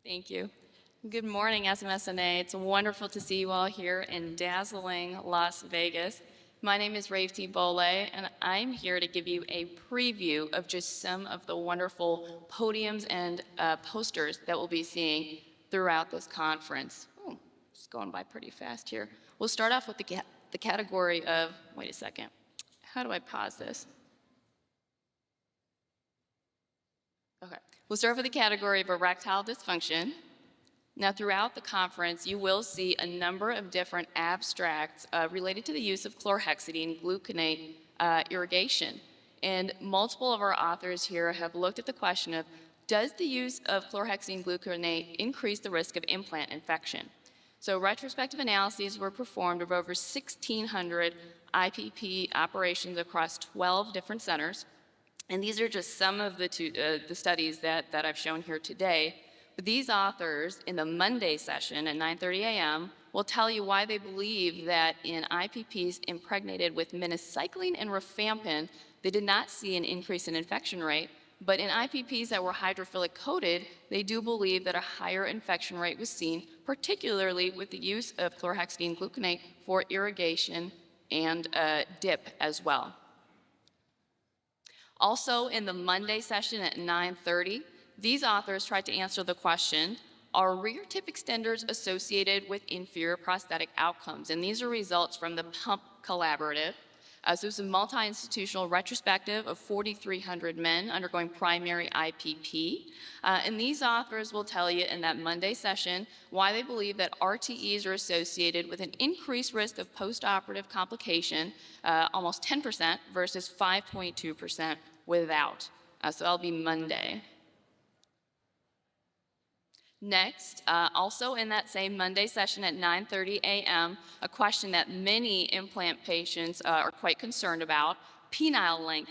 Thank you. Good morning, SMSNA. It's wonderful to see you all here in dazzling Las Vegas. My name is Raevti Bole, and I'm here to give you a preview of just some of the wonderful podiums and posters that we'll be seeing throughout this conference. Oh, just going by pretty fast here. We'll start off with the category of, wait a second, how do I pause this? Okay, we'll start with the category of erectile dysfunction. Now, throughout the conference, you will see a number of different abstracts related to the use of chlorhexidine gluconate irrigation. And multiple of our authors here have looked at the question of, does the use of chlorhexidine gluconate increase the risk of implant infection? So retrospective analyses were performed of over 1,600 IPP operations across 12 different centers. And these are just some of the studies that I've shown here today. But these authors, in the Monday session at 9:30 a.m., will tell you why they believe that in IPPs impregnated with minocycline and rifampin, they did not see an increase in infection rate. But in IPPs that were hydrophilic coated, they do believe that a higher infection rate was seen, particularly with the use of chlorhexidine gluconate for irrigation and dip as well. Also, in the Monday session at 9:30, these authors tried to answer the question, are rear tip extenders associated with inferior prosthetic outcomes? And these are results from the PUMP Collaborative. So it's a multi-institutional retrospective of 4,300 men undergoing primary IPP. And these authors will tell you in that Monday session why they believe that RTEs are associated with an increased risk of postoperative complication, almost 10% versus 5.2% without. So that'll be Monday. Next, also in that same Monday session at 9:30 a.m., a question that many implant patients are quite concerned about, penile length,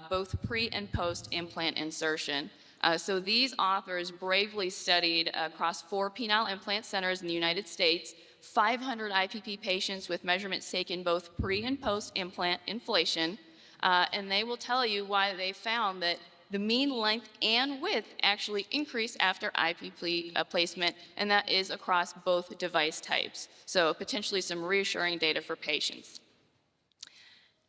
both pre and post implant insertion. So these authors bravely studied across 4 penile implant centers in the United States, 500 IPP patients with measurements taken both pre and post implant inflation, and they will tell you why they found that the mean length and width actually increase after IPP placement, and that is across both device types. So potentially some reassuring data for patients.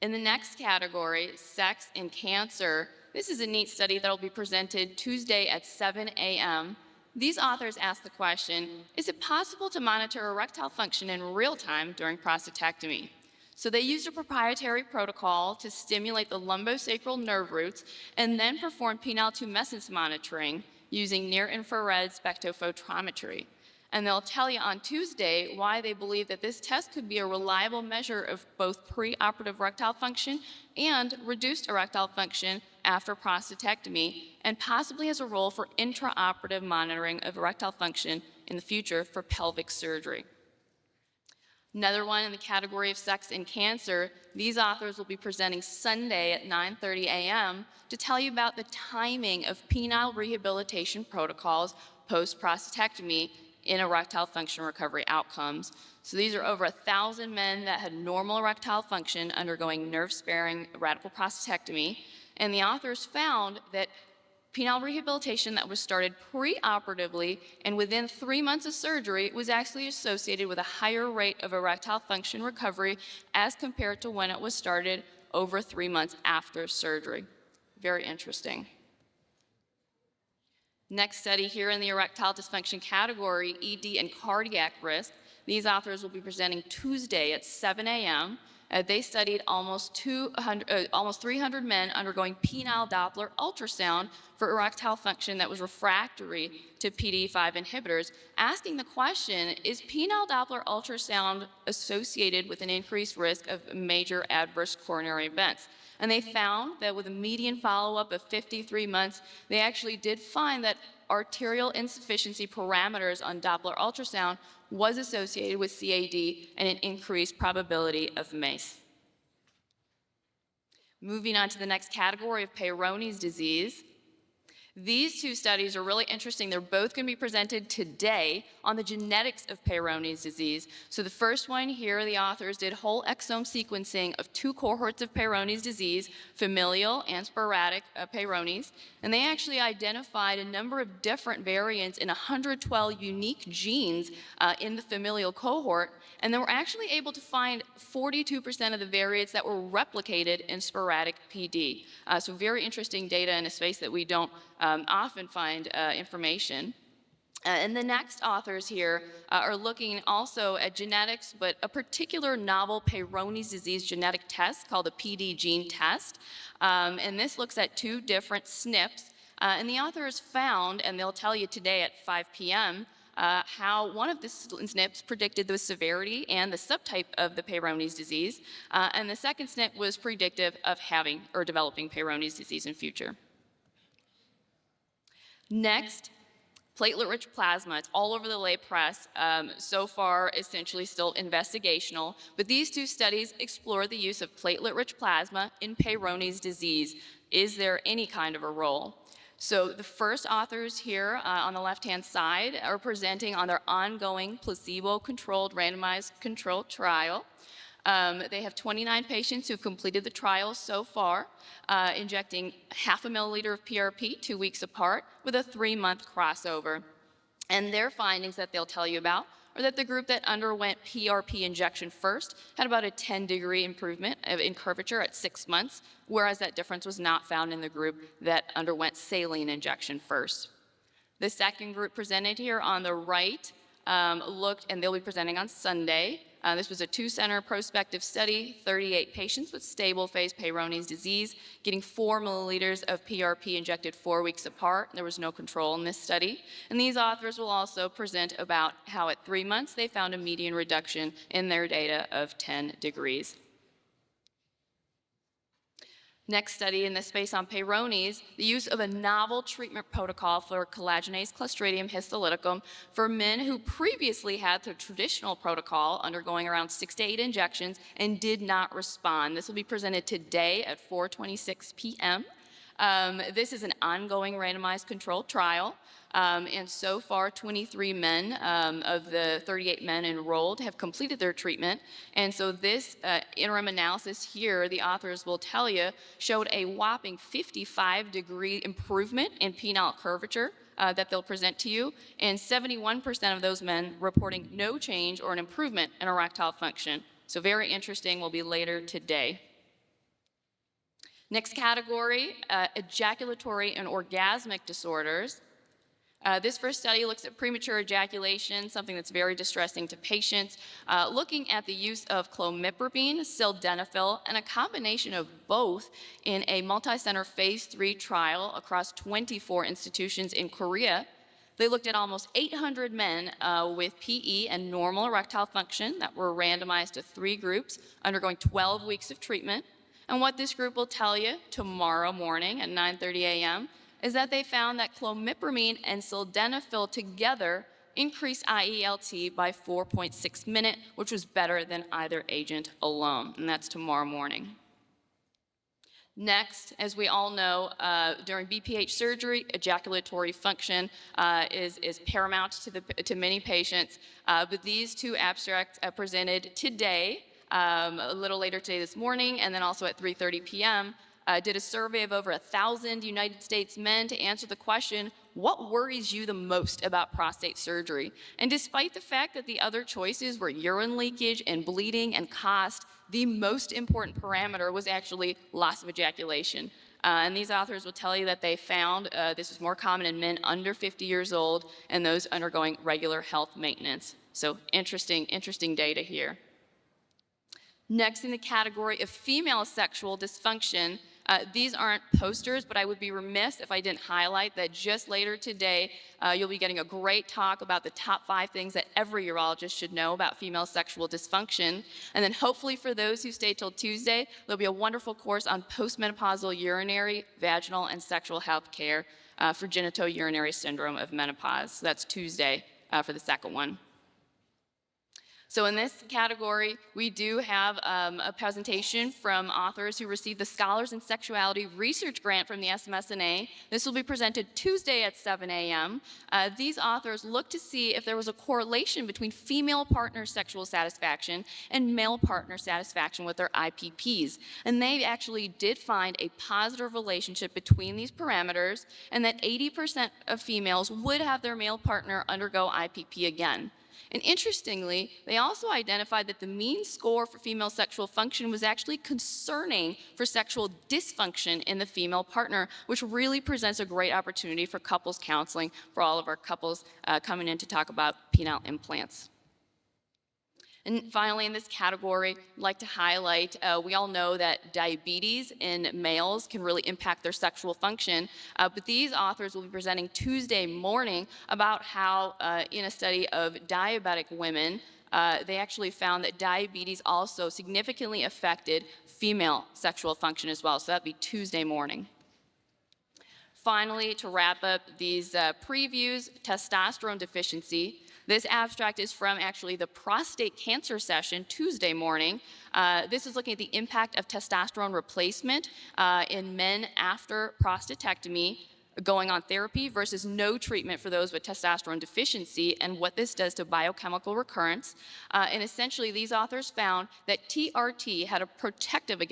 In the next category, sex and cancer, this is a neat study that will be presented Tuesday at 7 a.m. These authors asked the question, is it possible to monitor erectile function in real time during prostatectomy? So they used a proprietary protocol to stimulate the lumbosacral nerve roots and then perform penile tumescence monitoring using near-infrared spectrophotometry. And they'll tell you on Tuesday why they believe that this test could be a reliable measure of both preoperative erectile function and reduced erectile function after prostatectomy, and possibly has a role for intraoperative monitoring of erectile function in the future for pelvic surgery. Another one in the category of sex and cancer, these authors will be presenting Sunday at 9:30 a.m. to tell you about the timing of penile rehabilitation protocols post-prostatectomy in erectile function recovery outcomes. So these are over 1,000 men that had normal erectile function undergoing nerve-sparing radical prostatectomy, and the authors found that penile rehabilitation that was started preoperatively and within 3 months of surgery was actually associated with a higher rate of erectile function recovery as compared to when it was started over 3 months after surgery. Very interesting. Next study here in the erectile dysfunction category, ED and cardiac risk. These authors will be presenting Tuesday at 7 a.m. They studied almost 300 men undergoing penile Doppler ultrasound for erectile function that was refractory to PDE5 inhibitors, asking the question, is penile Doppler ultrasound associated with an increased risk of major adverse coronary events? And they found that with a median follow-up of 53 months, they actually did find that arterial insufficiency parameters on Doppler ultrasound was associated with CAD and an increased probability of MACE. Moving on to the next category of Peyronie's disease. These two studies are really interesting. They're both going to be presented today on the genetics of Peyronie's disease. So the first one here, the authors did whole exome sequencing of two cohorts of Peyronie's disease, familial and sporadic Peyronie's, and they actually identified a number of different variants in 112 unique genes in the familial cohort, and they were actually able to find 42% of the variants that were replicated in sporadic PD. So very interesting data in a space that we don't often find information. And the next authors here are looking also at genetics, but a particular novel Peyronie's disease genetic test called the PD gene test. And this looks at two different SNPs. And the authors found, and they'll tell you today at 5 p.m., how one of the SNPs predicted the severity and the subtype of the Peyronie's disease, and the second SNP was predictive of having or developing Peyronie's disease in future. Next, platelet-rich plasma. It's all over the lay press. So far, essentially still investigational, but these two studies explore the use of platelet-rich plasma in Peyronie's disease. Is there any kind of a role? So the first authors here on the left-hand side are presenting on their ongoing placebo-controlled randomized controlled trial. They have 29 patients who've completed the trial so far, injecting 0.5 milliliter of PRP 2 weeks apart with a 3-month crossover. And their findings that they'll tell you about are that the group that underwent PRP injection first had about a 10-degree improvement in curvature at 6 months, whereas that difference was not found in the group that underwent saline injection first. The second group presented here on the right looked, and they'll be presenting on Sunday. This was a 2-center prospective study, 38 patients with stable phase Peyronie's disease, getting 4 milliliters of PRP injected 4 weeks apart. There was no control in this study. And these authors will also present about how at 3 months they found a median reduction in their data of 10 degrees. Next study in this space on Peyronie's, the use of a novel treatment protocol for collagenase Clostridium histolyticum for men who previously had the traditional protocol undergoing around 6 to 8 injections and did not respond. This will be presented today at 4:26 p.m. This is an ongoing randomized controlled trial. And so far, 23 men of the 38 men enrolled have completed their treatment. And so this interim analysis here, the authors will tell you, showed a whopping 55-degree improvement in penile curvature that they'll present to you, and 71% of those men reporting no change or an improvement in erectile function. So very interesting, will be later today. Next category, ejaculatory and orgasmic disorders. This first study looks at premature ejaculation, something that's very distressing to patients, looking at the use of clomipramine, sildenafil, and a combination of both in a multi-center phase 3 trial across 24 institutions in Korea. They looked at almost 800 men with PE and normal erectile function that were randomized to 3 groups undergoing 12 weeks of treatment. And what this group will tell you tomorrow morning at 9:30 a.m. is that they found that clomipramine and sildenafil together increased IELT by 4.6 minutes, which was better than either agent alone, and that's tomorrow morning. Next, as we all know, during BPH surgery, ejaculatory function is paramount to many patients, but these two abstracts presented today, a little later today this morning, and then also at 3:30 p.m., did a survey of over 1,000 United States men to answer the question, what worries you the most about prostate surgery? And despite the fact that the other choices were urine leakage and bleeding and cost, the most important parameter was actually loss of ejaculation. And these authors will tell you that they found this is more common in men under 50 years old and those undergoing regular health maintenance. So interesting data here. Next in the category of female sexual dysfunction, these aren't posters, but I would be remiss if I didn't highlight that just later today, you'll be getting a great talk about the top 5 things that every urologist should know about female sexual dysfunction. And then hopefully for those who stay till Tuesday, there'll be a wonderful course on postmenopausal urinary, vaginal, and sexual health care for genitourinary syndrome of menopause. So that's Tuesday for the second one. So in this category, we do have a presentation from authors who received the Scholars in Sexuality Research Grant from the SMSNA. This will be presented Tuesday at 7 a.m. These authors looked to see if there was a correlation between female partner sexual satisfaction and male partner satisfaction with their IPPs. And they actually did find a positive relationship between these parameters, and that 80% of females would have their male partner undergo IPP again. And interestingly, they also identified that the mean score for female sexual function was actually concerning for sexual dysfunction in the female partner, which really presents a great opportunity for couples counseling for all of our couples coming in to talk about penile implants. And finally, in this category, I'd like to highlight, we all know that diabetes in males can really impact their sexual function, but these authors will be presenting Tuesday morning about how, in a study of diabetic women, they actually found that diabetes also significantly affected female sexual function as well, so that'd be Tuesday morning. Finally, to wrap up these previews, testosterone deficiency. This abstract is from actually the prostate cancer session Tuesday morning. This is looking at the impact of testosterone replacement in men after prostatectomy going on therapy versus no treatment for those with testosterone deficiency, and what this does to biochemical recurrence. And essentially, these authors found that TRT had a protective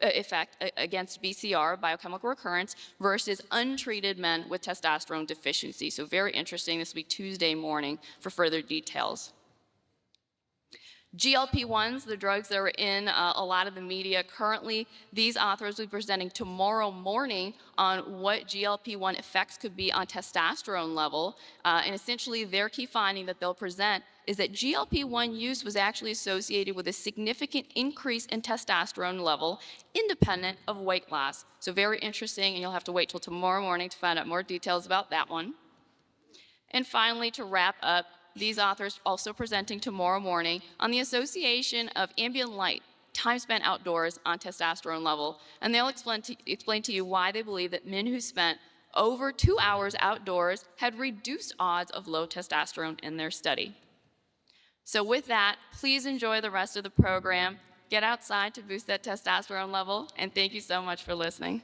effect against BCR, biochemical recurrence, versus untreated men with testosterone deficiency. So very interesting. This will be Tuesday morning for further details. GLP-1s, the drugs that are in a lot of the media currently, these authors will be presenting tomorrow morning on what GLP-1 effects could be on testosterone level. And essentially, their key finding that they'll present is that GLP-1 use was actually associated with a significant increase in testosterone level independent of weight loss. So very interesting, and you'll have to wait till tomorrow morning to find out more details about that one. And finally, to wrap up, these authors also presenting tomorrow morning on the association of ambient light, time spent outdoors, on testosterone level. And they'll explain to you why they believe that men who spent over 2 hours outdoors had reduced odds of low testosterone in their study. So with that, please enjoy the rest of the program. Get outside to boost that testosterone level, and thank you so much for listening.